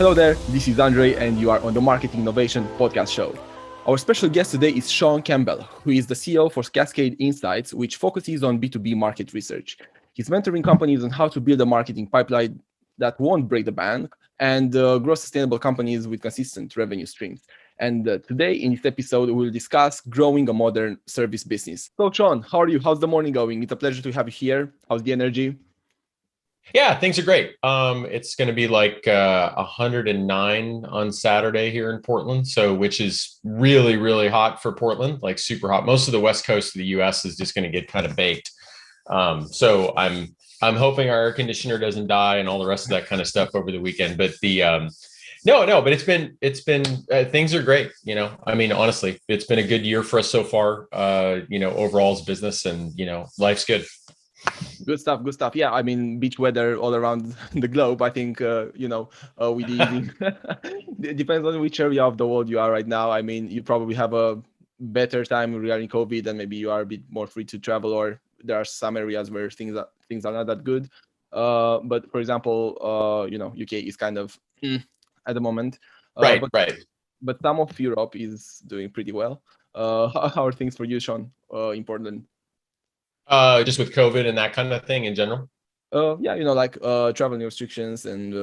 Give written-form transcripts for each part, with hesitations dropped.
Hello there, this is Andrei and you are on the Marketing Innovation Podcast Show. Our special guest today is Campbell, who is the CEO for Cascade Insights, which focuses on B2B market research. He's mentoring companies on how to build a marketing pipeline that won't break the bank and grow sustainable companies with consistent revenue streams. And today in this episode, we'll discuss growing a modern service business. So Sean, how are you? How's the morning going? It's a pleasure to have you here. How's the energy? Yeah, things are great. It's going to be like 109 on Saturday here in Portland, which is really, really hot for Portland, like super hot. Most of the west coast of the U.S. is just going to get kind of baked. So I'm hoping our air conditioner doesn't die and all the rest of that kind of stuff over the weekend. But but it's been things are great. I mean, honestly, it's been a good year for us so far. Overall as business, and life's good. Good stuff. Yeah, I mean, beach weather all around the globe. I think, with it depends on which area of the world you are right now. I mean, you probably have a better time regarding COVID, and maybe you are a bit more free to travel, or there are some areas where things are not that good. But for example, UK is kind of at the moment. Right. But some of Europe is doing pretty well. How are things for you, Sean, in Portland? Just with COVID and that kind of thing in general. Traveling restrictions and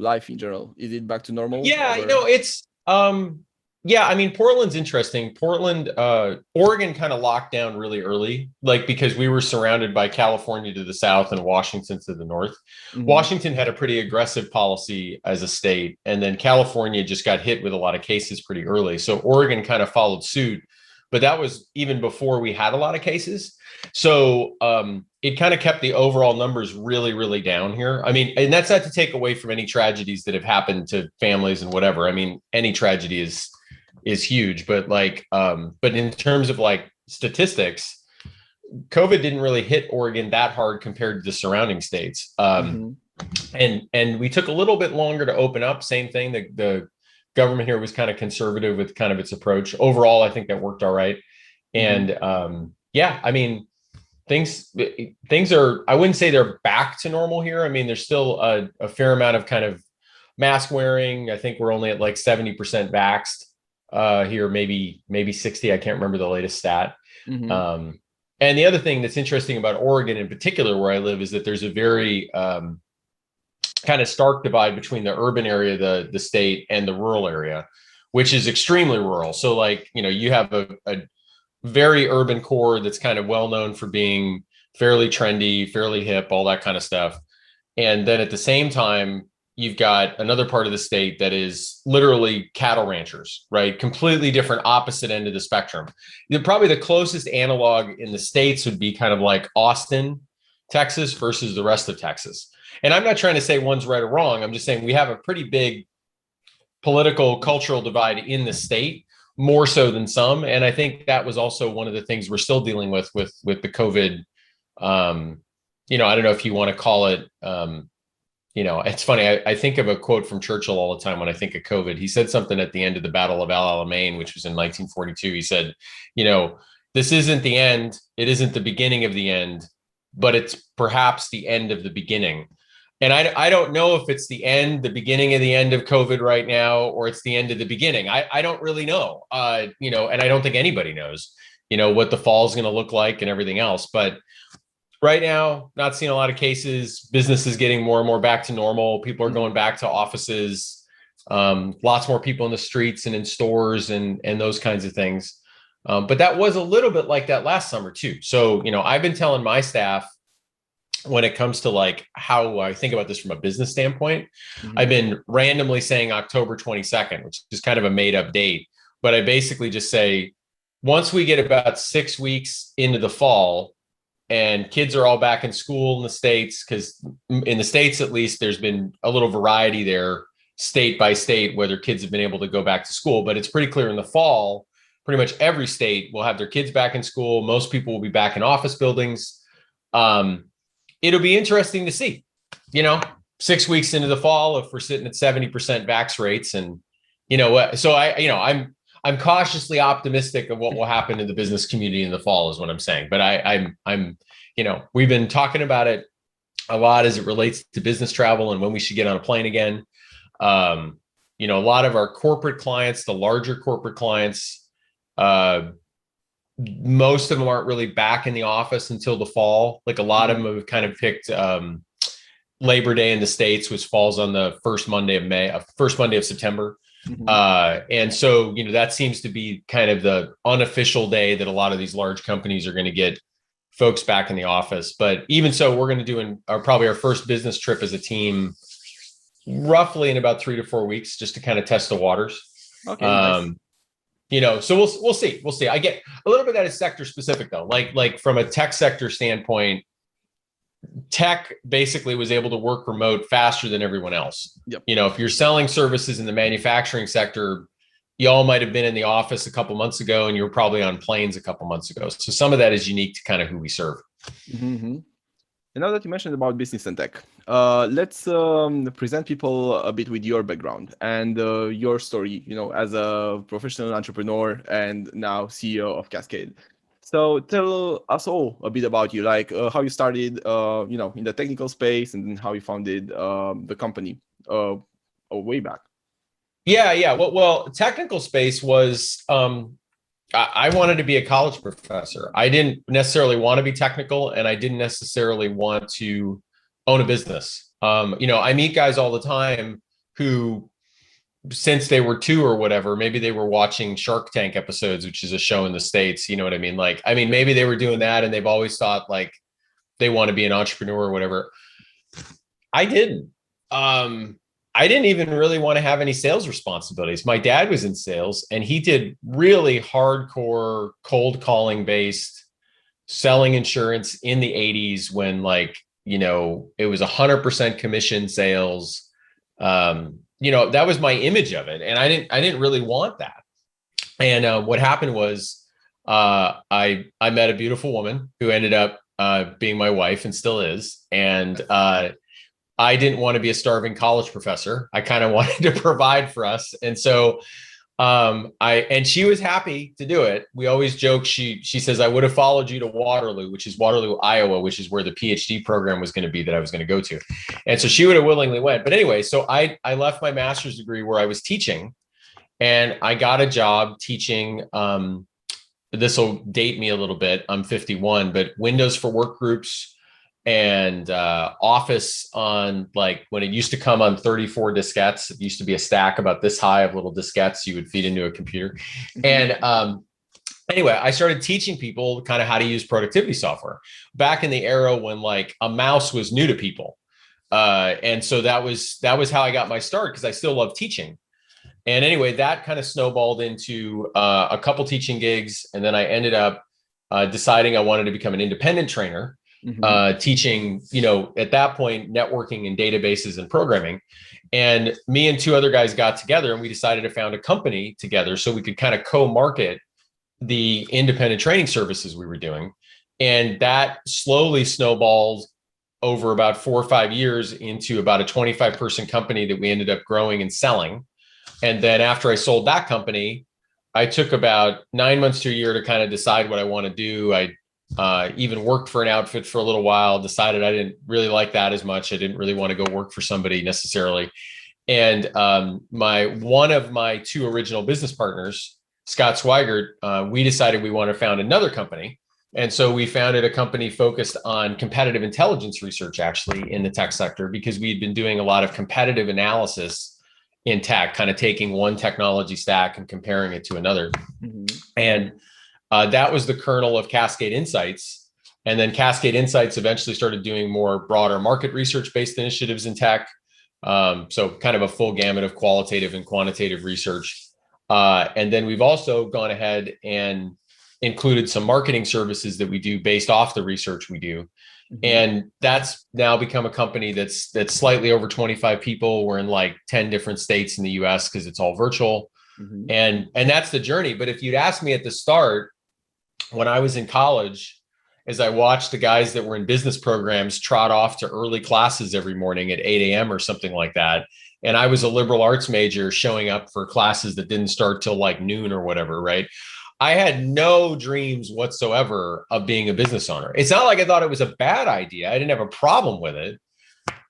life in general. Is it back to normal? Yeah, it's I mean, Portland's interesting. Oregon kind of locked down really early, like because we were surrounded by California to the south and Washington to the north. Mm-hmm. Washington had a pretty aggressive policy as a state, and then California just got hit with a lot of cases pretty early. So Oregon kind of followed suit, but that was even before we had a lot of cases. So it kind of kept the overall numbers really, really down here. I mean, and that's not to take away from any tragedies that have happened to families and whatever. I mean, any tragedy is huge, but but in terms of like statistics, COVID didn't really hit Oregon that hard compared to the surrounding states. And we took a little bit longer to open up. Same thing. The government here was kind of conservative with kind of its approach. Overall, I think that worked all right. And I mean, things are, I wouldn't say they're back to normal here. I mean, there's still a fair amount of kind of mask wearing. I think we're only at like 70% vaxxed here, maybe 60. I can't remember the latest stat. And the other thing that's interesting about Oregon in particular, where I live, is that there's a very kind of stark divide between the urban area, the state, and the rural area, which is extremely rural. So like, you have a very urban core that's kind of well known for being fairly trendy, fairly hip, all that kind of stuff. And then at the same time, you've got another part of the state that is literally cattle ranchers, right? Completely different opposite end of the spectrum. Probably the closest analog in the States would be kind of like Austin, Texas versus the rest of Texas. And I'm not trying to say one's right or wrong. I'm just saying we have a pretty big political, cultural divide in the state, more so than some. And I think that was also one of the things we're still dealing with the COVID. I don't know if you want to call it, it's funny. I think of a quote from Churchill all the time when I think of COVID. He said something at the end of the Battle of El Alamein, which was in 1942. He said, this isn't the end. It isn't the beginning of the end, but it's perhaps the end of the beginning. And I don't know if it's the beginning of the end of COVID right now, or it's the end of the beginning. I don't really know, and I don't think anybody knows, what the fall is going to look like and everything else. But right now, not seeing a lot of cases. Business is getting more and more back to normal. People are going back to offices. Lots more people in the streets and in stores and those kinds of things. But that was a little bit like that last summer too. So, I've been telling my staff, when it comes to like how I think about this from a business standpoint, I've been randomly saying October 22nd, which is kind of a made up date. But I basically just say, once we get about 6 weeks into the fall and kids are all back in school in the States, because in the States, at least, there's been a little variety there, state by state, whether kids have been able to go back to school. But it's pretty clear in the fall, pretty much every state will have their kids back in school. Most people will be back in office buildings. It'll be interesting to see, 6 weeks into the fall, if we're sitting at 70% vax rates, and so I'm cautiously optimistic of what will happen in the business community in the fall, is what I'm saying. But I'm we've been talking about it a lot as it relates to business travel and when we should get on a plane again. a lot of our corporate clients, the larger corporate clients, most of them aren't really back in the office until the fall. Like a lot of them have kind of picked Labor Day in the States, which falls on the first Monday of September. And so, that seems to be kind of the unofficial day that a lot of these large companies are going to get folks back in the office. But even so, we're going to do probably our first business trip as a team roughly in about 3 to 4 weeks, just to kind of test the waters. Okay. Nice. So we'll see. I get a little bit that is sector specific though. Like from a tech sector standpoint, tech basically was able to work remote faster than everyone else. Yep. If you're selling services in the manufacturing sector, y'all might have been in the office a couple months ago and you were probably on planes a couple months ago. So some of that is unique to kind of who we serve. And now that you mentioned about business and tech, let's present people a bit with your background and your story, as a professional entrepreneur and now CEO of Cascade. So tell us all a bit about you, like how you started, in the technical space, and then how you founded the company way back. Yeah. Well, technical space was, I wanted to be a college professor. I didn't necessarily want to be technical, and I didn't necessarily want to own a business. I meet guys all the time who, since they were 2 or whatever, maybe they were watching Shark Tank episodes, which is a show in the States. You know what I mean? Maybe they were doing that and they've always thought like they want to be an entrepreneur or whatever. I didn't. I didn't even really want to have any sales responsibilities. My dad was in sales and he did really hardcore cold calling based selling insurance in the 80s when it was 100% commission sales. That was my image of it. And I didn't really want that. And what happened was I met a beautiful woman who ended up being my wife and still is. And I didn't want to be a starving college professor. I kind of wanted to provide for us. And so and she was happy to do it. We always joke. She says, I would have followed you to Waterloo, which is Waterloo, Iowa, which is where the PhD program was going to be that I was going to go to. And so she would have willingly went. But anyway, so I left my master's degree where I was teaching and I got a job teaching. This will date me a little bit. I'm 51, but Windows for work groups and Office on when it used to come on 34 diskettes. It used to be a stack about this high of little diskettes you would feed into a computer. And anyway, I started teaching people kind of how to use productivity software back in the era when a mouse was new to people. And so that was how I got my start, because I still love teaching. And anyway, that kind of snowballed into a couple teaching gigs. And then I ended up deciding I wanted to become an independent trainer. Teaching, at that point, networking and databases and programming. And me and 2 other guys got together and we decided to found a company together so we could kind of co-market the independent training services we were doing. And that slowly snowballed over about 4 or 5 years into about a 25-person company that we ended up growing and selling. And then after I sold that company, I took about 9 months to a year to kind of decide what I want to do. I even worked for an outfit for a little while, decided I didn't really like that as much. I didn't really want to go work for somebody necessarily. And one of my 2 original business partners, Scott Swigert, we decided we want to found another company. And so we founded a company focused on competitive intelligence research, actually, in the tech sector, because we had been doing a lot of competitive analysis in tech, kind of taking one technology stack and comparing it to another. And that was the kernel of Cascade Insights. And then Cascade Insights eventually started doing more broader market research-based initiatives in tech. So kind of a full gamut of qualitative and quantitative research. And then we've also gone ahead and included some marketing services that we do based off the research we do. And that's now become a company that's slightly over 25 people. We're in 10 different states in the US because it's all virtual. And that's the journey. But if you'd asked me at the start, when I was in college, as I watched the guys that were in business programs trot off to early classes every morning at 8 a.m. or something like that. And I was a liberal arts major showing up for classes that didn't start till noon or whatever, right? I had no dreams whatsoever of being a business owner. It's not like I thought it was a bad idea. I didn't have a problem with it.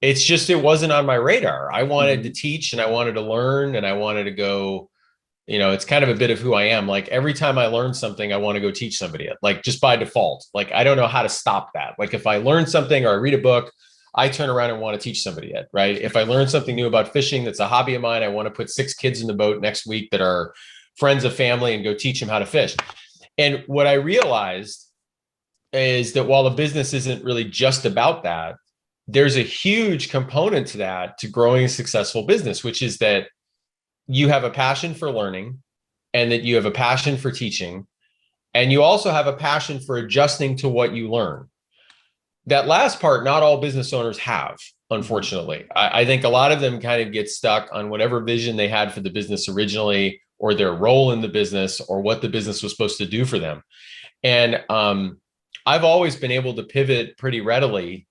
it's just, it wasn't on my radar. I wanted to teach and I wanted to learn and I wanted to go, it's kind of a bit of who I am. Like every time I learn something, I want to go teach somebody it, like just by default. Like I don't know how to stop that. Like if I learn something or I read a book, I turn around and want to teach somebody it, right? If I learn something new about fishing that's a hobby of mine, I want to put 6 kids in the boat next week that are friends of family and go teach them how to fish. And what I realized is that while the business isn't really just about that, there's a huge component to that, to growing a successful business, which is that you have a passion for learning and that you have a passion for teaching. And you also have a passion for adjusting to what you learn. That last part, not all business owners have, unfortunately. I think a lot of them kind of get stuck on whatever vision they had for the business originally, or their role in the business, or what the business was supposed to do for them. And I've always been able to pivot pretty readily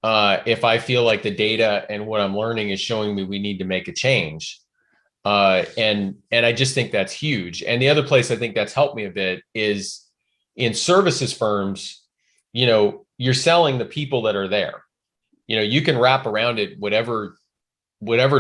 if I feel like the data and what I'm learning is showing me we need to make a change. And I just think that's huge. And the other place I think that's helped me a bit is in services firms. You're selling the people that are there. You can wrap around it whatever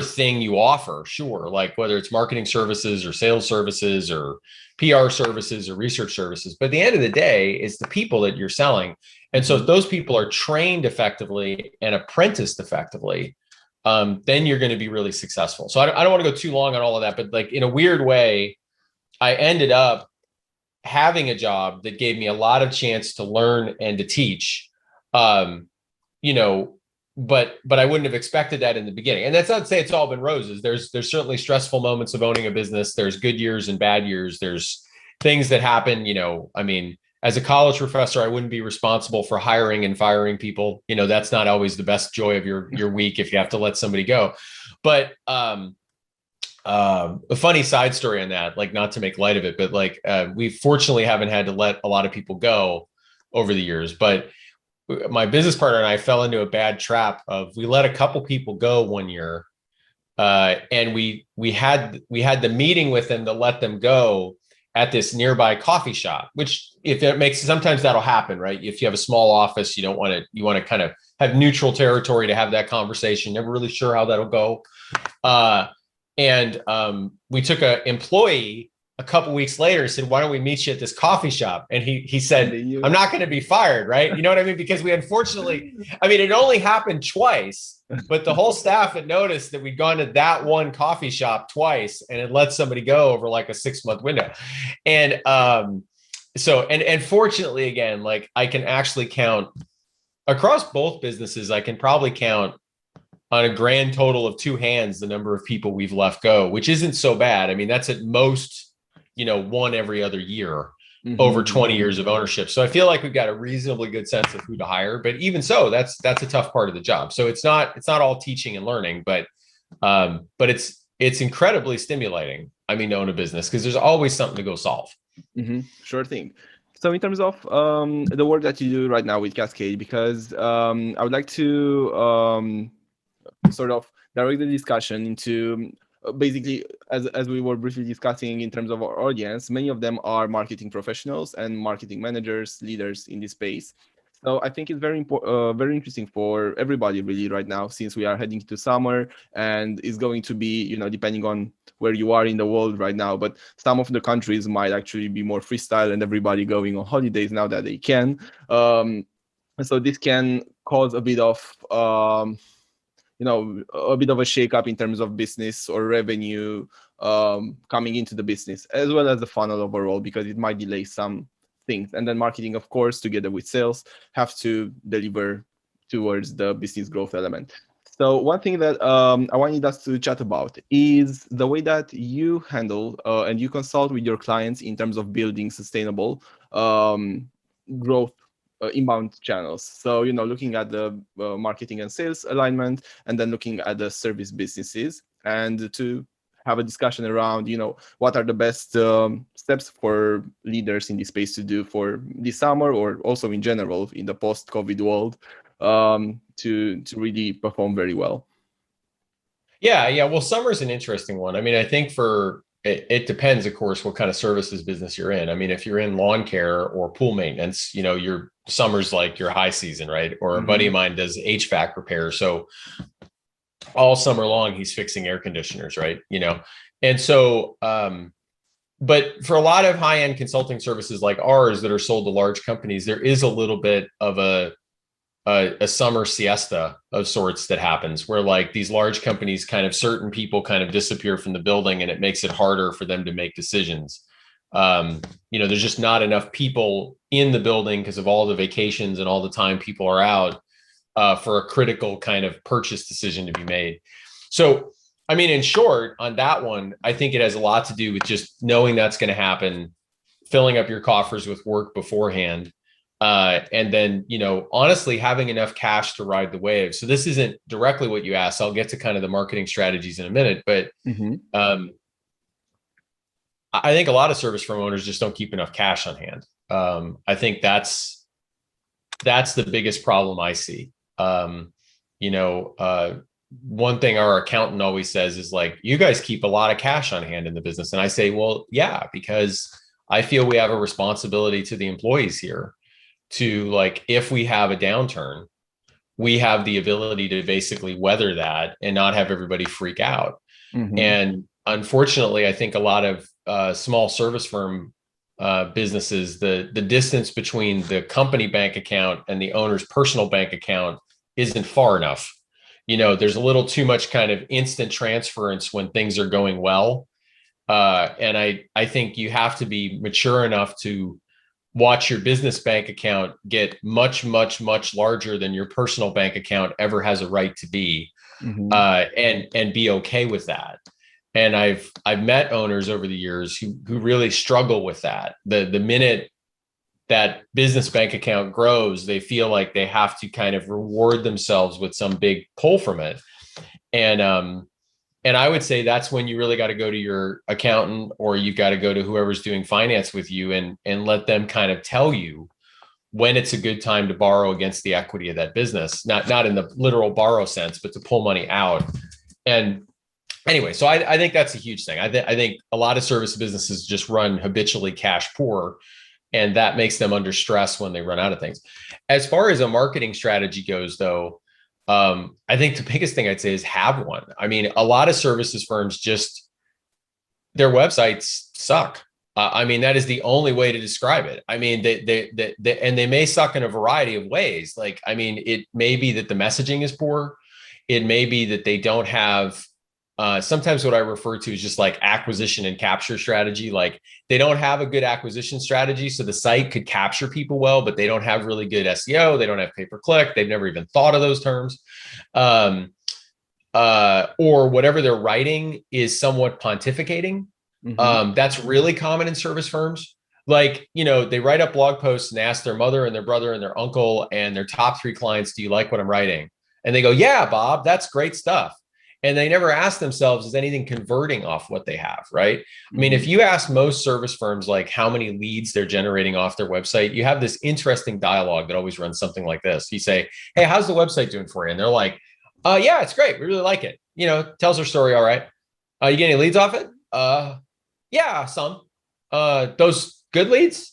thing you offer, sure, like whether it's marketing services or sales services or PR services or research services. But at the end of the day, it's the people that you're selling. And so if those people are trained effectively and apprenticed effectively, then you're going to be really successful. So I don't want to go too long on all of that, but like in a weird way, I ended up having a job that gave me a lot of chance to learn and to teach, but I wouldn't have expected that in the beginning. And that's not to say it's all been roses. There's certainly stressful moments of owning a business. There's good years and bad years. There's things that happen, I mean, as a college professor, I wouldn't be responsible for hiring and firing people. That's not always the best joy of your week if you have to let somebody go. But a funny side story on that, like not to make light of it, but like we fortunately haven't had to let a lot of people go over the years. But my business partner and I fell into a bad trap of, we let a couple people go one year, and we had the meeting with them to let them go at this nearby coffee shop. Which, if it makes, sometimes that'll happen, right? If you have a small office, you want to kind of have neutral territory to have that conversation. Never really sure how that'll go. And we took an employee a couple of weeks later, said, why don't we meet you at this coffee shop? And he said, I'm not going to be fired, right? You know what I mean? Because we unfortunately, it only happened twice, but the whole staff had noticed that we'd gone to that one coffee shop twice and it let somebody go over like a 6-month window. And and fortunately, again, like I can actually count across both businesses, I can probably count on a grand total of 2 hands the number of people we've left go, which isn't so bad. That's at most, one every other year over 20 years of ownership. So I feel like we've got a reasonably good sense of who to hire, but even so, that's a tough part of the job. So it's not all teaching and learning, but it's incredibly stimulating. To own a business, because there's always something to go solve. Sure thing. So in terms of the work that you do right now with Cascade, because I would like to sort of direct the discussion into basically, as we were briefly discussing in terms of our audience, many of them are marketing professionals and marketing managers, leaders in this space. So I think it's very very interesting for everybody really right now, since we are heading to summer and it's going to be, depending on where you are in the world right now, but some of the countries might actually be more freestyle and everybody going on holidays now that they can. So this can cause a bit of a bit of a shakeup in terms of business or revenue coming into the business, as well as the funnel overall, because it might delay some things. And then marketing, of course, together with sales, have to deliver towards the business growth element. So one thing that I wanted us to chat about is the way that you handle and you consult with your clients in terms of building sustainable growth inbound channels. So, looking at the marketing and sales alignment, and then looking at the service businesses, and to have a discussion around, what are the best steps for leaders in this space to do for this summer, or also in general in the post-COVID world, to really perform very well. Yeah. Well, summer's an interesting one. I think it depends, of course, what kind of services business you're in. If you're in lawn care or pool maintenance, your summer's like your high season, right? Or a buddy of mine does HVAC repair. So all summer long, he's fixing air conditioners, right? And so, but for a lot of high-end consulting services like ours that are sold to large companies, there is a little bit of a summer siesta of sorts that happens where like these large companies kind of certain people kind of disappear from the building, and it makes it harder for them to make decisions. There's just not enough people in the building because of all the vacations and all the time people are out for a critical kind of purchase decision to be made. So, I mean, in short, on that one, I think it has a lot to do with just knowing that's going to happen, filling up your coffers with work beforehand, and then, honestly, having enough cash to ride the wave. So this isn't directly what you asked. I'll get to kind of the marketing strategies in a minute, but I think a lot of service firm owners just don't keep enough cash on hand. I think that's the biggest problem I see. One thing our accountant always says is like, you guys keep a lot of cash on hand in the business. And I say, well, yeah, because I feel we have a responsibility to the employees here to, like, if we have a downturn, we have the ability to basically weather that and not have everybody freak out. And unfortunately, I think a lot of small service firm businesses, the distance between the company bank account and the owner's personal bank account isn't far enough. There's a little too much kind of instant transference when things are going well. And I think you have to be mature enough to watch your business bank account get much, much, much larger than your personal bank account ever has a right to be, and be okay with that. And I've met owners over the years who really struggle with that. The minute that business bank account grows, they feel like they have to kind of reward themselves with some big pull from it. And I would say that's when you really got to go to your accountant, or you've got to go to whoever's doing finance with you and let them kind of tell you when it's a good time to borrow against the equity of that business, not in the literal borrow sense, but to pull money out. And anyway, so I think that's a huge thing. I think a lot of service businesses just run habitually cash poor, and that makes them under stress when they run out of things. As far as a marketing strategy goes, though, I think the biggest thing I'd say is have one. I mean, a lot of services firms just, their websites suck. I mean, that is the only way to describe it. I mean, they may suck in a variety of ways. Like, I mean, it may be that the messaging is poor. It may be that they don't have, sometimes what I refer to is just like acquisition and capture strategy. Like, they don't have a good acquisition strategy. So the site could capture people well, but they don't have really good SEO. They don't have pay-per-click. They've never even thought of those terms. Or whatever they're writing is somewhat pontificating. That's really common in service firms. Like, they write up blog posts and ask their mother and their brother and their uncle and their top 3 clients, do you like what I'm writing? And they go, yeah, Bob, that's great stuff. And they never ask themselves, is anything converting off what they have, right? I mean, if you ask most service firms, like, how many leads they're generating off their website, you have this interesting dialogue that always runs something like this. You say, hey, how's the website doing for you? And they're like, yeah, it's great. We really like it. Tells their story. All right. You get any leads off it? Yeah, some. Those good leads?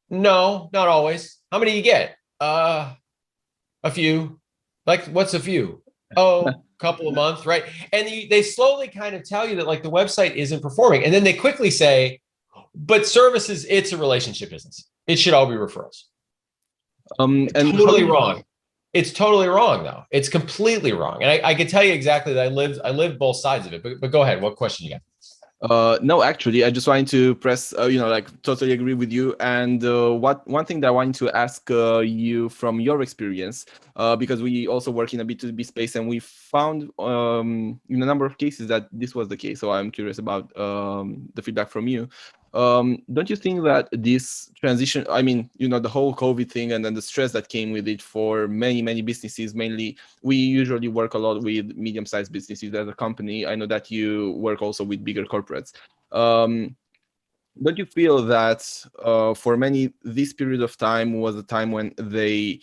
No, not always. How many do you get? A few. Like, what's a few? Oh, couple a month, right? And they slowly kind of tell you that, like, the website isn't performing. And then they quickly say, but services, it's a relationship business. It should all be referrals. And totally wrong. It's totally wrong, though. It's completely wrong. And I can tell you exactly that I lived both sides of it. But go ahead. What question you got? No, actually, I just wanted to press, totally agree with you. And one thing that I wanted to ask you from your experience, because we also work in a B2B space, and we found in a number of cases that this was the case. So I'm curious about the feedback from you. Don't you think that this transition, I mean, the whole COVID thing and then the stress that came with it for many, many businesses, mainly, we usually work a lot with medium-sized businesses as a company. I know that you work also with bigger corporates. Don't you feel that for many, this period of time was a time when they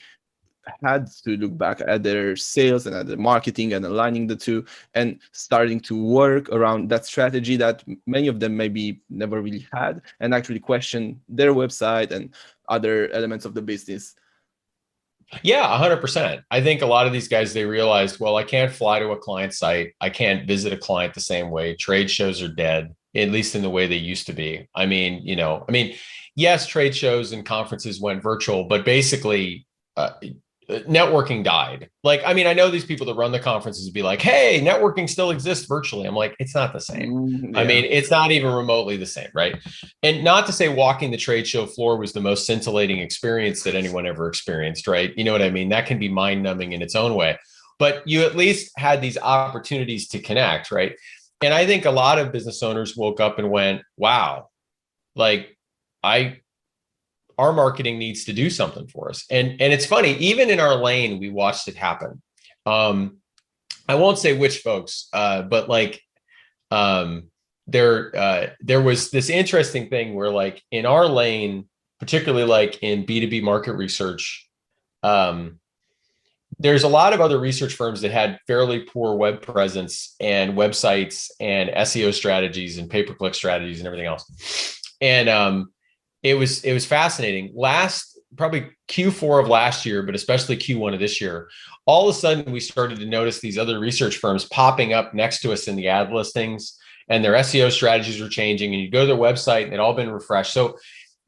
had to look back at their sales and at the marketing and aligning the two and starting to work around that strategy that many of them maybe never really had, and actually question their website and other elements of the business? Yeah, 100%. I think a lot of these guys, they realized, well, I can't fly to a client site. I can't visit a client the same way. Trade shows are dead, at least in the way they used to be. Yes, trade shows and conferences went virtual, but basically, networking died. Like, I know these people that run the conferences be like, hey, networking still exists virtually. I'm like, it's not the same. Yeah. It's not even remotely the same, right? And not to say walking the trade show floor was the most scintillating experience that anyone ever experienced, right? You know what I mean? That can be mind numbing in its own way, but you at least had these opportunities to connect, right? And I think a lot of business owners woke up and went, wow, like I our marketing needs to do something for us. And it's funny, even in our lane, we watched it happen. I won't say which folks, but like there was this interesting thing where like in our lane, particularly like in B2B market research, there's a lot of other research firms that had fairly poor web presence and websites and SEO strategies and pay-per-click strategies and everything else. And it was fascinating. Last probably Q4 of last year, but especially Q1 of this year, all of a sudden we started to notice these other research firms popping up next to us in the ad listings, and their SEO strategies were changing. And you go to their website and it all been refreshed. So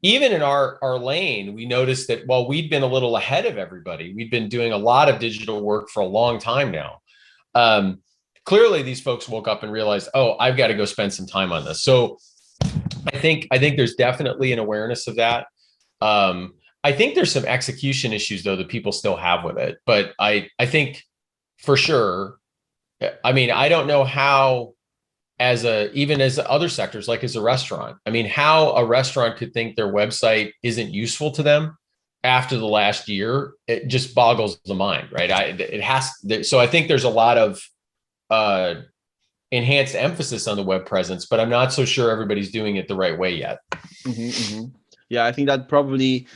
even in our lane, we noticed that while we'd been a little ahead of everybody, we'd been doing a lot of digital work for a long time now. Clearly, these folks woke up and realized, oh, I've got to go spend some time on this. So I think there's definitely an awareness of that. I think there's some execution issues though that people still have with it, but I think for sure. I don't know how even as other sectors, like as a restaurant, how a restaurant could think their website isn't useful to them after the last year, it just boggles the mind, right? So I think there's a lot of enhanced emphasis on the web presence, but I'm not so sure everybody's doing it the right way yet. Yeah, I think that probably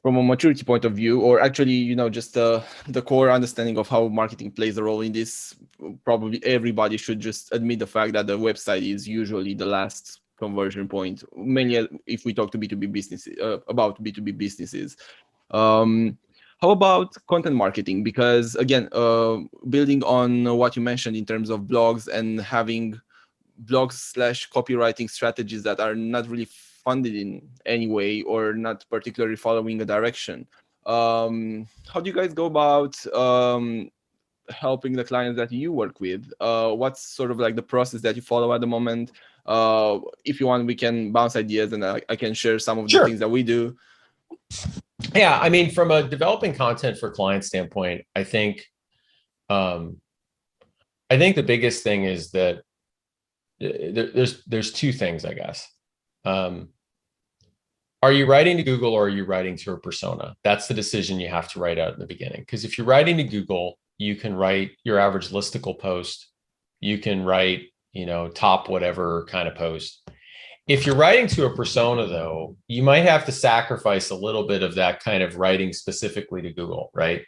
from a maturity point of view, or actually, just the core understanding of how marketing plays a role in this, probably everybody should just admit the fact that the website is usually the last conversion point, mainly if we talk to B2B businesses, about B2B businesses. How about content marketing? Because again, building on what you mentioned in terms of blogs and having blogs/copywriting strategies that are not really funded in any way or not particularly following a direction. How do you guys go about helping the clients that you work with? What's sort of like the process that you follow at the moment? If you want, we can bounce ideas and I can share some of the things that we do. Yeah, from a developing content for client standpoint, I think the biggest thing is that there's two things, I guess. Are you writing to Google or are you writing to a persona? That's the decision you have to write out in the beginning. Because if you're writing to Google, you can write your average listicle post. You can write, top whatever kind of post. If you're writing to a persona, though, you might have to sacrifice a little bit of that kind of writing specifically to Google, right?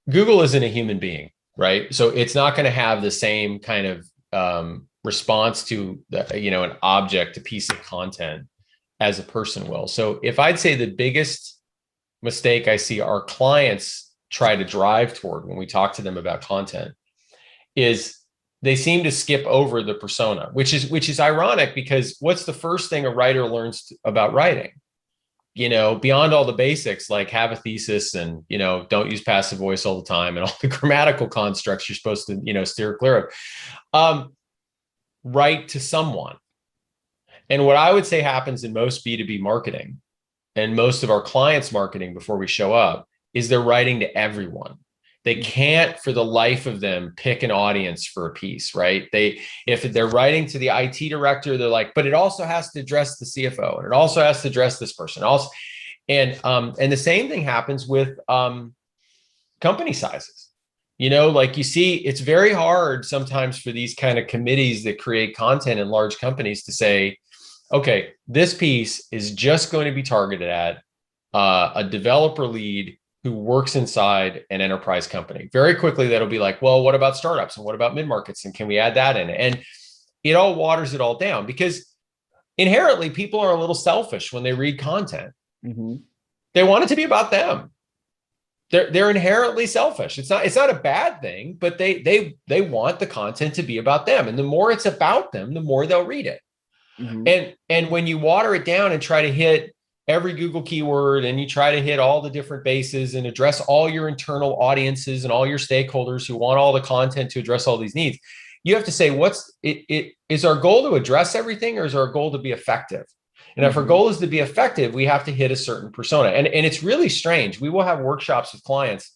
Google isn't a human being, right? So it's not going to have the same kind of response to an object, a piece of content as a person will. So if I'd say the biggest mistake I see our clients try to drive toward when we talk to them about content is they seem to skip over the persona, which is ironic, because what's the first thing a writer learns about writing? Beyond all the basics, like have a thesis and, don't use passive voice all the time and all the grammatical constructs you're supposed to, steer clear of. Write to someone. And what I would say happens in most B2B marketing and most of our clients' marketing before we show up is they're writing to everyone. They can't, for the life of them, pick an audience for a piece, right? If they're writing to the IT director, they're like, but it also has to address the CFO, and it also has to address this person. And the same thing happens with company sizes. Like you see, it's very hard sometimes for these kind of committees that create content in large companies to say, okay, this piece is just going to be targeted at a developer lead who works inside an enterprise company. Very quickly, that'll be like, well, what about startups? And what about mid-markets? And can we add that in? And it all waters it all down, because inherently people are a little selfish when they read content. Mm-hmm. They want it to be about them. they're inherently selfish. It's not a bad thing, but they want the content to be about them. And the more it's about them, the more they'll read it. Mm-hmm. And when you water it down and try to hit every Google keyword and you try to hit all the different bases and address all your internal audiences and all your stakeholders who want all the content to address all these needs, you have to say, is our goal to address everything, or is our goal to be effective? And if our goal is to be effective, we have to hit a certain persona. And it's really strange. We will have workshops with clients,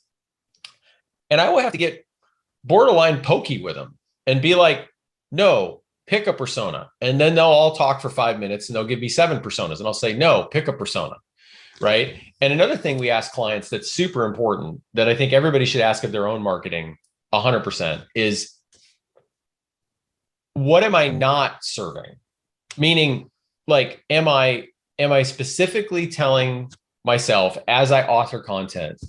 and I will have to get borderline pokey with them and be like, no, pick a persona. And then they'll all talk for 5 minutes and they'll give me 7 personas. And I'll say, no, pick a persona. Right. And another thing we ask clients that's super important that I think everybody should ask of their own marketing 100% is, what am I not serving? Meaning, like, am I specifically telling myself as I author content,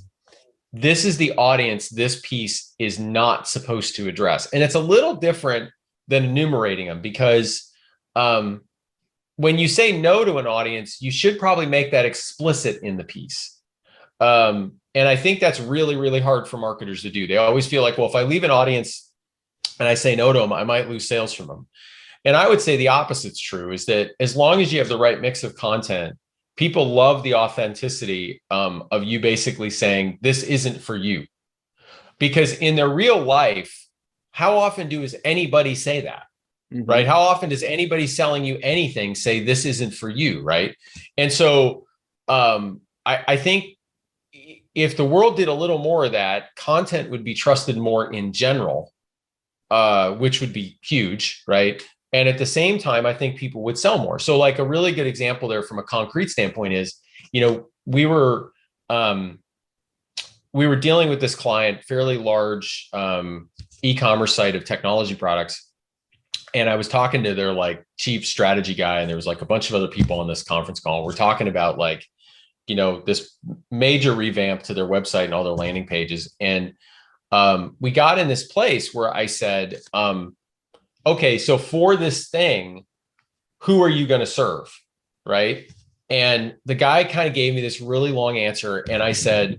this is the audience this piece is not supposed to address? And it's a little different than enumerating them, because when you say no to an audience, you should probably make that explicit in the piece. And I think that's really, really hard for marketers to do. They always feel like, well, if I leave an audience and I say no to them, I might lose sales from them. And I would say the opposite's true, is that as long as you have the right mix of content, people love the authenticity of you basically saying, this isn't for you. Because in their real life, how often does anybody say that? Mm-hmm. Right? How often does anybody selling you anything say, this isn't for you? Right? And so I think if the world did a little more of that, content would be trusted more in general, which would be huge, right? And at the same time, I think people would sell more. So like a really good example there from a concrete standpoint is, we were dealing with this client, fairly large e-commerce site of technology products. And I was talking to their like chief strategy guy, and there was like a bunch of other people on this conference call. We're talking about like, this major revamp to their website and all their landing pages. And we got in this place where I said, okay, so for this thing, who are you going to serve? Right. And the guy kind of gave me this really long answer. And I said,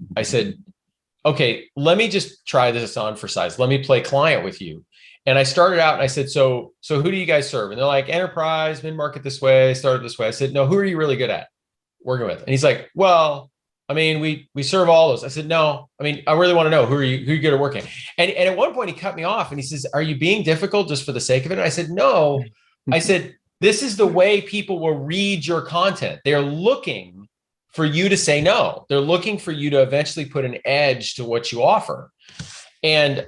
okay, let me just try this on for size. Let me play client with you. And I started out and I said, so who do you guys serve? And they're like, enterprise, mid-market this way, started this way. I said, no, who are you really good at working with? And he's like, well, I mean, we serve all those. I said, no, I mean, I really want to know who are you good at working? And at one point he cut me off and he says, are you being difficult just for the sake of it? And I said, no. I said, this is the way people will read your content. They're looking for you to say no. They're looking for you to eventually put an edge to what you offer. And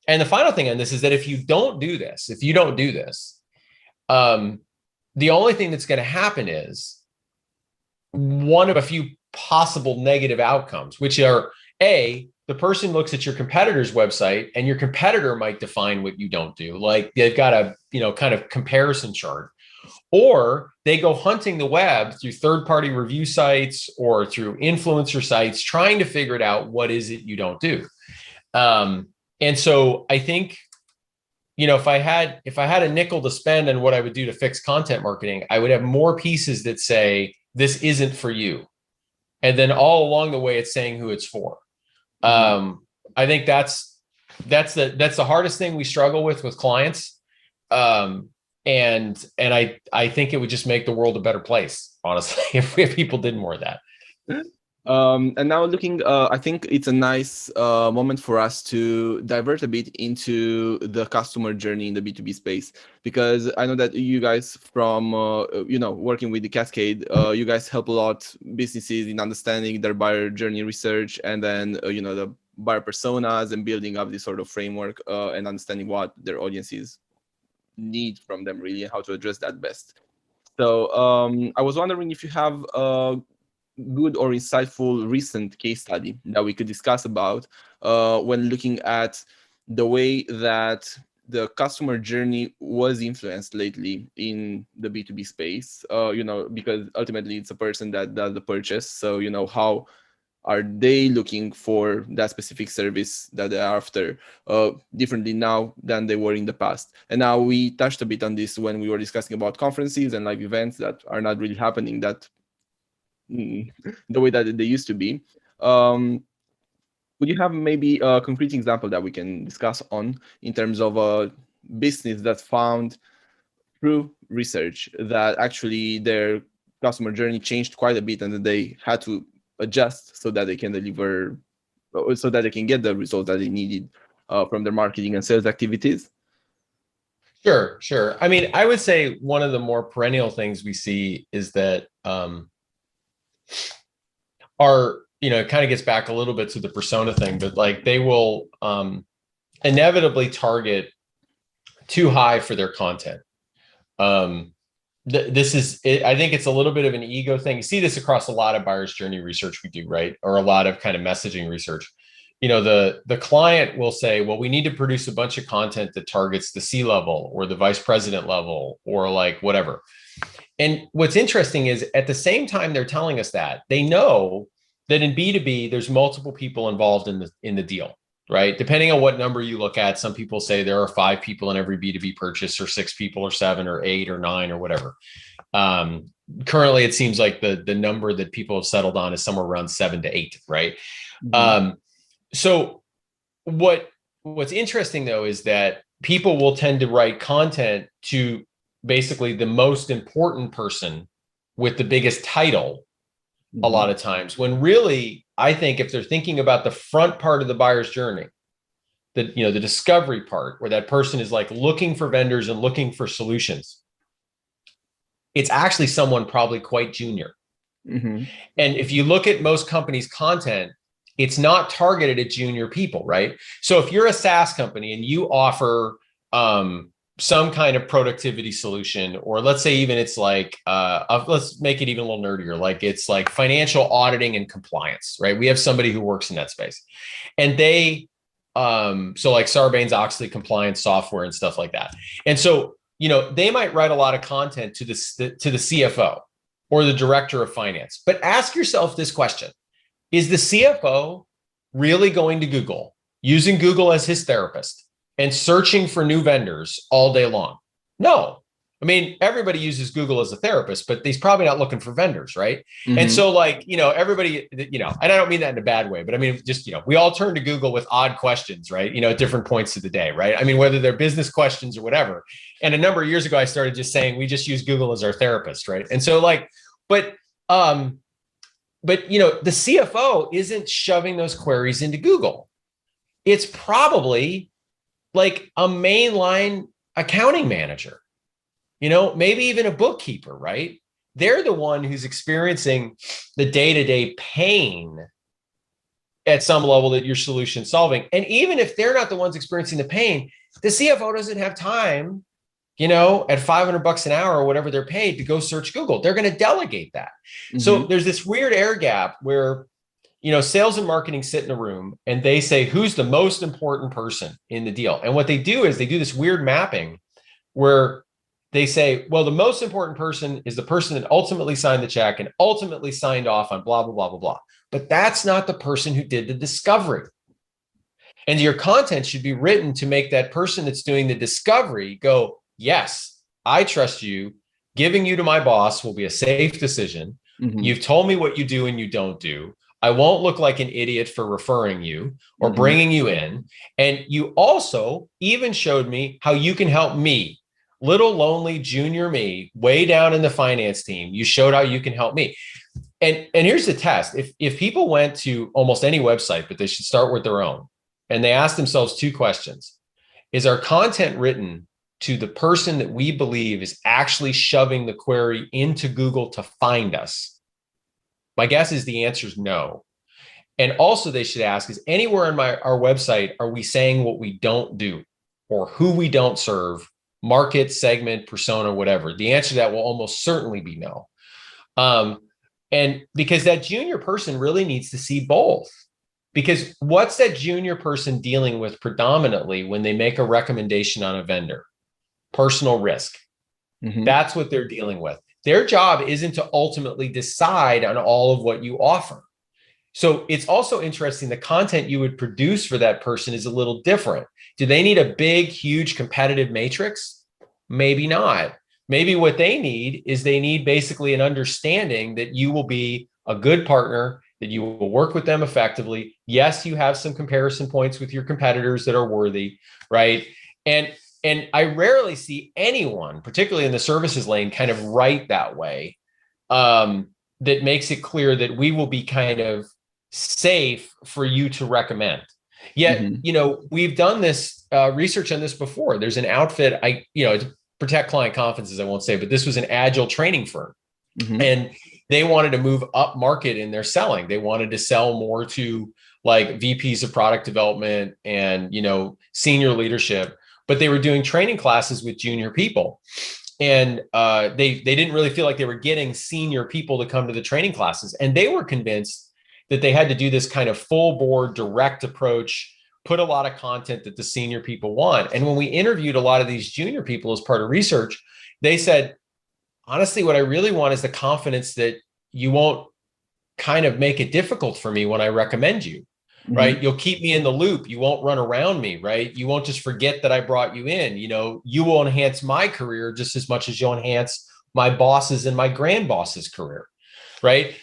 the final thing on this is that if you don't do this, the only thing that's going to happen is one of a few possible negative outcomes, which are A, the person looks at your competitor's website and your competitor might define what you don't do. Like they've got a, kind of comparison chart, or they go hunting the web through third-party review sites or through influencer sites, trying to figure it out. What is it you don't do? And so I think, if I had a nickel to spend on what I would do to fix content marketing, I would have more pieces that say, this isn't for you. And then all along the way, it's saying who it's for. I think that's the hardest thing we struggle with clients. And I think it would just make the world a better place, honestly, if people did more of that. And now looking, I think it's a nice moment for us to divert a bit into the customer journey in the B2B space, because I know that you guys from, working with the Cascade, you guys help a lot businesses in understanding their buyer journey research, and then, the buyer personas, and building up this sort of framework and understanding what their audiences need from them really, and how to address that best. So I was wondering if you have good or insightful recent case study that we could discuss about when looking at the way that the customer journey was influenced lately in the B2B space, because ultimately it's a person that does the purchase. So, how are they looking for that specific service that they're after differently now than they were in the past? And now we touched a bit on this when we were discussing about conferences and live events that are not really happening that the way that they used to be. Would you have maybe a concrete example that we can discuss on in terms of a business that found through research that actually their customer journey changed quite a bit and that they had to adjust so that they can deliver, so that they can get the results that they needed from their marketing and sales activities? Sure. I mean, I would say one of the more perennial things we see is that it kind of gets back a little bit to the persona thing, but like they will inevitably target too high for their content. This is, I think it's a little bit of an ego thing. You see this across a lot of buyer's journey research we do, right? Or a lot of kind of messaging research. The client will say, well, we need to produce a bunch of content that targets the C-level or the vice president level or like whatever. And what's interesting is at the same time they're telling us that, they know that in B2B, there's multiple people involved in the deal, right? Depending on what number you look at, some people say there are 5 people in every B2B purchase, or 6 people, or 7, or 8, or 9, or whatever. Currently, it seems like the number that people have settled on is somewhere around 7 to 8, right? Mm-hmm. So what's interesting though is that people will tend to write content to basically the most important person with the biggest title a lot of times, when really, I think if they're thinking about the front part of the buyer's journey, the discovery part where that person is like looking for vendors and looking for solutions, it's actually someone probably quite junior. Mm-hmm. And if you look at most companies' content, it's not targeted at junior people, right? So if you're a SaaS company and you offer some kind of productivity solution, or let's say even it's like, let's make it even a little nerdier, like it's like financial auditing and compliance, right? We have somebody who works in that space, and they, so like Sarbanes-Oxley compliance software and stuff like that. And so, they might write a lot of content to the CFO or the director of finance, but ask yourself this question: is the CFO really going to Google, using Google as his therapist, and searching for new vendors all day long? No. I mean, everybody uses Google as a therapist, but he's probably not looking for vendors, right? Mm-hmm. And so like, everybody, and I don't mean that in a bad way, but I mean, just, we all turn to Google with odd questions, right? At different points of the day, right? I mean, whether they're business questions or whatever. And a number of years ago, I started just saying, we just use Google as our therapist, right? And so like, but the CFO isn't shoving those queries into Google. It's probably like a mainline accounting manager, maybe even a bookkeeper, right? They're the one who's experiencing the day-to-day pain at some level that your solution's solving. And even if they're not the ones experiencing the pain, the CFO doesn't have time, at $500 an hour or whatever they're paid to go search Google. They're going to delegate that. Mm-hmm. So there's this weird air gap where, sales and marketing sit in a room and they say, who's the most important person in the deal? And what they do is they do this weird mapping where they say, well, the most important person is the person that ultimately signed the check and ultimately signed off on blah, blah, blah, blah, blah. But that's not the person who did the discovery. And your content should be written to make that person that's doing the discovery go, yes, I trust you. Giving you to my boss will be a safe decision. Mm-hmm. You've told me what you do and you don't do. I won't look like an idiot for referring you or mm-hmm. bringing you in. And you also even showed me how you can help me, little lonely junior me, way down in the finance team. You showed how you can help me. And here's the test. If people went to almost any website, but they should start with their own, and they ask themselves 2 questions. Is our content written to the person that we believe is actually shoving the query into Google to find us? My guess is the answer is no. And also they should ask, is anywhere on our website, are we saying what we don't do or who we don't serve, market, segment, persona, whatever? The answer to that will almost certainly be no. And because that junior person really needs to see both. Because what's that junior person dealing with predominantly when they make a recommendation on a vendor? Personal risk. Mm-hmm. That's what they're dealing with. Their job isn't to ultimately decide on all of what you offer. So it's also interesting, the content you would produce for that person is a little different. Do they need a big, huge competitive matrix? Maybe not. Maybe what they need is they need basically an understanding that you will be a good partner that you will work with them effectively. Yes, you have some comparison points with your competitors that are worthy, right? And I rarely see anyone, particularly in the services lane, kind of write that way. That makes it clear that we will be kind of safe for you to recommend. Yet, we've done this research on this before. There's an outfit, to protect client confidences, I won't say, but this was an agile training firm. And they wanted to move up market in their selling. They wanted to sell more to like VPs of product development and, senior leadership, but they were doing training classes with junior people. And they didn't really feel like they were getting senior people to come to the training classes. And they were convinced that they had to do this kind of full board direct approach, put a lot of content that the senior people want. And when we interviewed a lot of these junior people as part of research, they said, honestly, what I really want is the confidence that you won't kind of make it difficult for me when I recommend you, right? You'll keep me in the loop. You won't run around me, right? You won't just forget that I brought you in. You will enhance my career just as much as you'll enhance my boss's and my grand boss's career, right?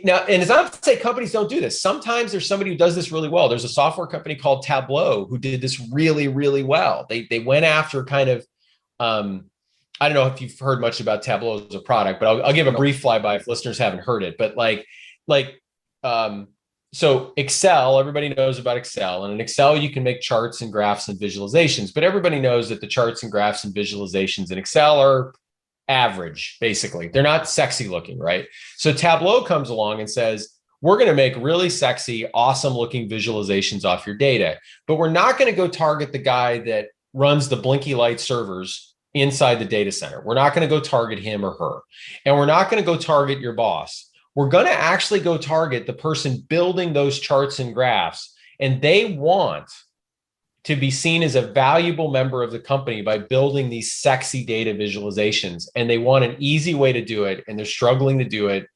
Now, and it's not to say companies don't do this. Sometimes there's somebody who does this really well. There's a software company called Tableau who did this really, really well. They went after kind of, I don't know if you've heard much about Tableau as a product, but I'll give a brief flyby if listeners haven't heard it. But so Excel, everybody knows about Excel. And in Excel, you can make charts and graphs and visualizations. But everybody knows that the charts and graphs and visualizations in Excel are average, basically. They're not sexy looking, right? So Tableau comes along and says, we're going to make really sexy, awesome looking visualizations off your data. But we're not going to go target the guy that runs the blinky light servers inside the data center. We're not going to go target him or her. And we're not going to go target your boss. We're going to actually go target the person building those charts and graphs. And they want to be seen as a valuable member of the company by building these sexy data visualizations. And they want an easy way to do it. And they're struggling to do it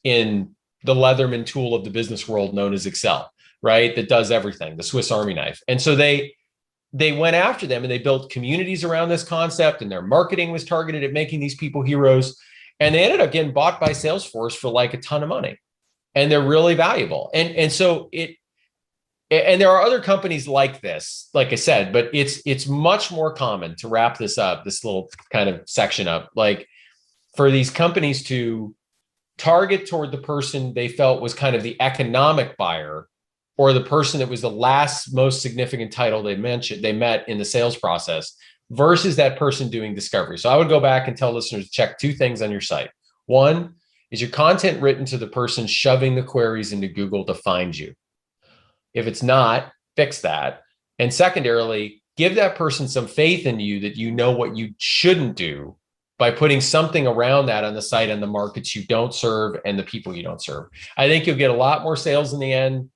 in the Leatherman tool of the business world known as Excel, right? That does everything, the Swiss Army knife. And so they went after them and they built communities around this concept, and their marketing was targeted at making these people heroes. And they ended up getting bought by Salesforce for like a ton of money. And they're really valuable. And so and there are other companies like this, like I said, but it's much more common, to wrap this up, this little kind of section up, like for these companies to target toward the person they felt was kind of the economic buyer, or the person that was the last most significant title they met in the sales process, versus that person doing discovery. So I would go back and tell listeners to check two things on your site. One, is your content written to the person shoving the queries into Google to find you? If it's not, fix that. And secondarily, give that person some faith in you that you know what you shouldn't do by putting something around that on the site and the markets you don't serve and the people you don't serve. I think you'll get a lot more sales in the end.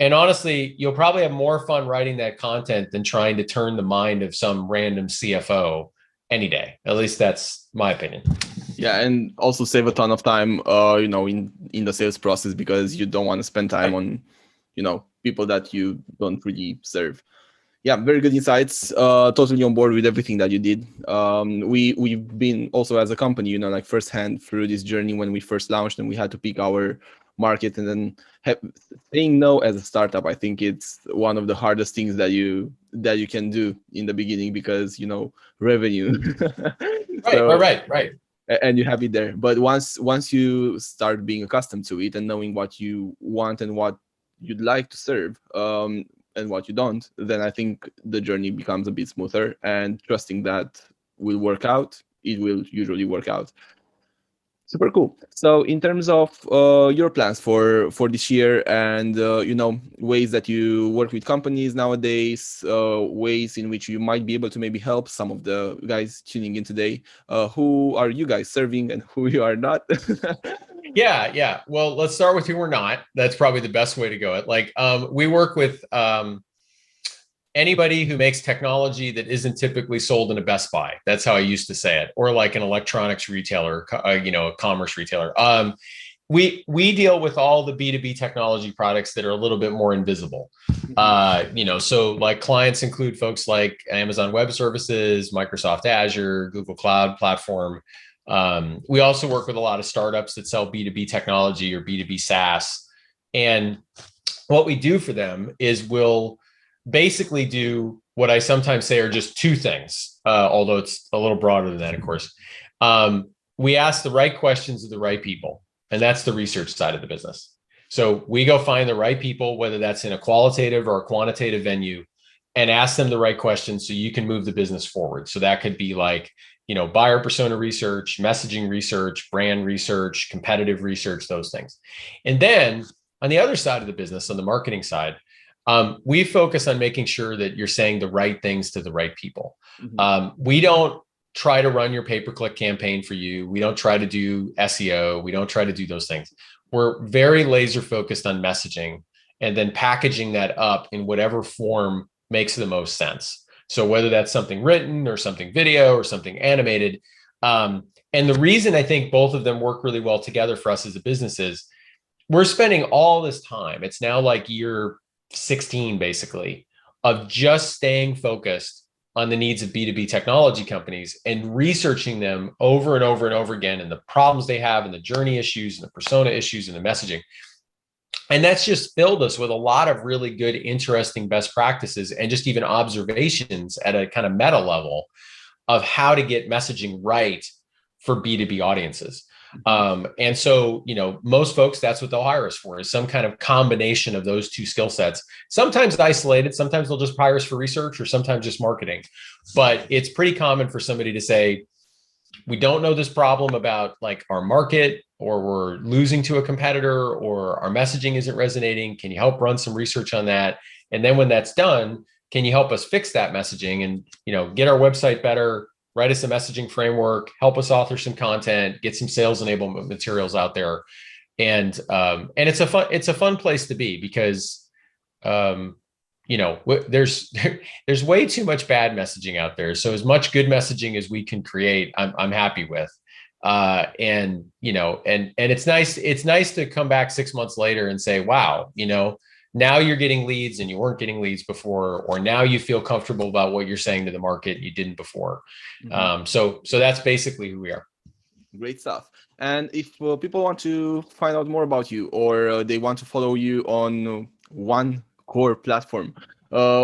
And honestly, you'll probably have more fun writing that content than trying to turn the mind of some random CFO any day. At least that's my opinion. Yeah, and also save a ton of time, in the sales process, because you don't want to spend time on, people that you don't really serve. Yeah, very good insights. Totally on board with everything that you did. We've been also as a company, like firsthand through this journey when we first launched and we had to pick our market, and then saying no as a startup. I think it's one of the hardest things that you can do in the beginning, because revenue. Right. And you have it there. But once you start being accustomed to it and knowing what you want and what you'd like to serve, and what you don't, then I think the journey becomes a bit smoother, and trusting that will work out, it will usually work out. Super cool. So in terms of your plans for this year, and ways that you work with companies nowadays, ways in which you might be able to maybe help some of the guys tuning in today, who are you guys serving and who you are not? Yeah. Well, let's start with who we're not. That's probably the best way to go. We work with anybody who makes technology that isn't typically sold in a Best Buy. That's how I used to say it, or like an electronics retailer, a commerce retailer. We deal with all the B2B technology products that are a little bit more invisible. So like clients include folks like Amazon Web Services, Microsoft Azure, Google Cloud Platform, We also work with a lot of startups that sell B2B technology or B2B SaaS. And what we do for them is we'll basically do what I sometimes say are just two things, although it's a little broader than that, of course. We ask the right questions of the right people, and that's the research side of the business. So we go find the right people, whether that's in a qualitative or a quantitative venue, and ask them the right questions so you can move the business forward. So that could be like, buyer persona research, messaging research, brand research, competitive research, those things. And then on the other side of the business, on the marketing side, we focus on making sure that you're saying the right things to the right people. We don't try to run your pay-per-click campaign for you. We don't try to do SEO. We don't try to do those things. We're very laser focused on messaging and then packaging that up in whatever form makes the most sense. So whether that's something written or something video or something animated. And the reason I think both of them work really well together for us as a business is we're spending all this time. It's now like year 16, basically, of just staying focused on the needs of B2B technology companies and researching them over and over and over again, and the problems they have and the journey issues and the persona issues and the messaging. And that's just filled us with a lot of really good, interesting best practices and just even observations at a kind of meta level of how to get messaging right for B2B audiences. And so, most folks, that's what they'll hire us for, is some kind of combination of those two skill sets, sometimes isolated, sometimes they'll just hire us for research or sometimes just marketing. But it's pretty common for somebody to say, we don't know this problem about like our market, or we're losing to a competitor, or our messaging isn't resonating. Can you help run some research on that? And then when that's done, can you help us fix that messaging and, get our website better, write us a messaging framework, help us author some content, get some sales enablement materials out there. And it's a fun place to be because, there's way too much bad messaging out there. So as much good messaging as we can create, I'm happy with. And it's nice to come back 6 months later and say, wow, now you're getting leads and you weren't getting leads before, or now you feel comfortable about what you're saying to the market and you didn't before. So that's basically who we are. Great stuff. And if people want to find out more about you, or they want to follow you on one core platform,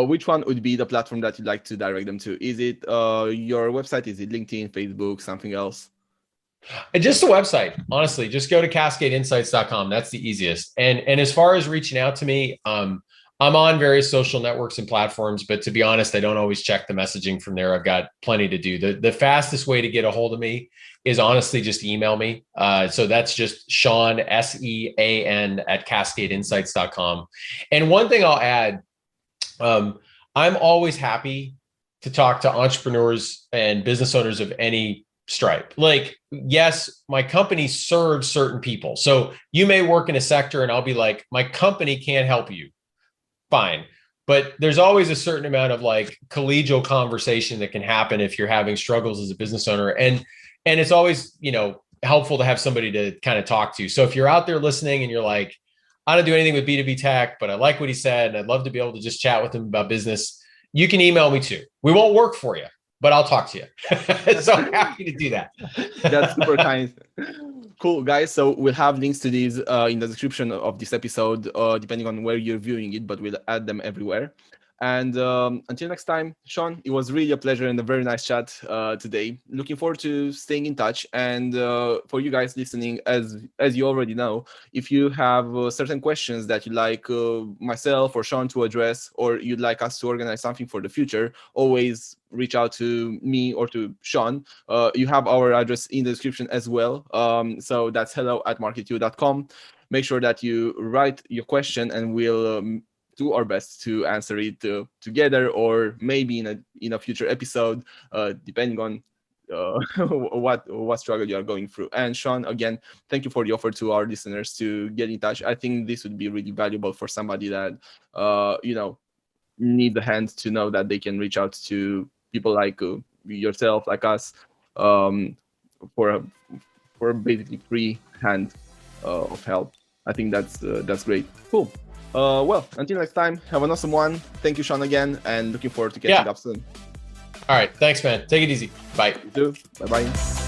which one would be the platform that you'd like to direct them to? Is it your website? Is it LinkedIn, Facebook, something else? Just a website, honestly. Just go to cascadeinsights.com. That's the easiest. And as far as reaching out to me, I'm on various social networks and platforms, but to be honest, I don't always check the messaging from there. I've got plenty to do. The fastest way to get a hold of me is honestly just email me. So that's just Sean, SEAN at cascadeinsights.com. And one thing I'll add, I'm always happy to talk to entrepreneurs and business owners of any stripe. Like, yes, my company serves certain people. So you may work in a sector and I'll be like, my company can't help you. Fine. But there's always a certain amount of like collegial conversation that can happen if you're having struggles as a business owner. And it's always, helpful to have somebody to kind of talk to. So if you're out there listening and you're like, I don't do anything with B2B tech, but I like what he said, and I'd love to be able to just chat with him about business, you can email me too. We won't work for you, but I'll talk to you. So I'm happy to do that. That's super kind. Cool, guys. So we'll have links to these in the description of this episode, depending on where you're viewing it, but we'll add them everywhere. And until next time, Sean, it was really a pleasure and a very nice chat today. Looking forward to staying in touch. And for you guys listening, as you already know, if you have certain questions that you'd like myself or Sean to address, or you'd like us to organize something for the future, always reach out to me or to Sean. You have our address in the description as well. So that's hello@marketyou.com. Make sure that you write your question, and we'll do our best to answer it together, or maybe in a future episode, depending on what struggle you are going through. And Sean, again, thank you for the offer to our listeners to get in touch. I think this would be really valuable for somebody that need the hand to know that they can reach out to people like yourself, like us, for basically free hand of help. I think that's great. Cool. Well, until next time, have an awesome one. Thank you, Sean, again, and looking forward to catching up soon. All right. Thanks, man. Take it easy. Bye. You too. Bye-bye.